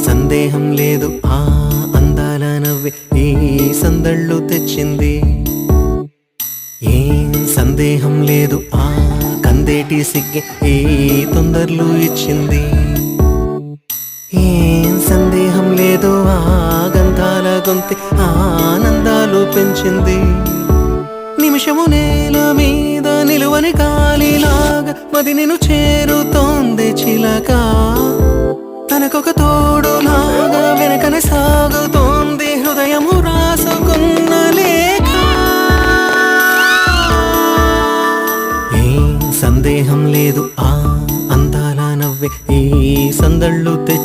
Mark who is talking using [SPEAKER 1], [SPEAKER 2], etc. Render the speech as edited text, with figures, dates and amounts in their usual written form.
[SPEAKER 1] సందేహం లేదు ఆ అందాల నవ్వే ఈ సందళ్ళు తెచ్చింది. ఏం సందేహం లేదు ఆ కందేటి సిగ్గే ఈ తొందరలు ఇచ్చింది. ఏం సందేహం లేదు ఆ గంధాల గొంతె ఆనందాలు పెంచింది. నిమిషము నేల మీద నిలువని గాలిలాగా మది నిన్ను చేరుతోంది చిలక. తనకొక తోడులాగా వెనకనే సాగుతోంది హృదయము రాసుకున్న లేఖ. ఏం సందేహం లేదు ఆ అందాల నవ్వే ఈ సందళ్ళు తెచ్చి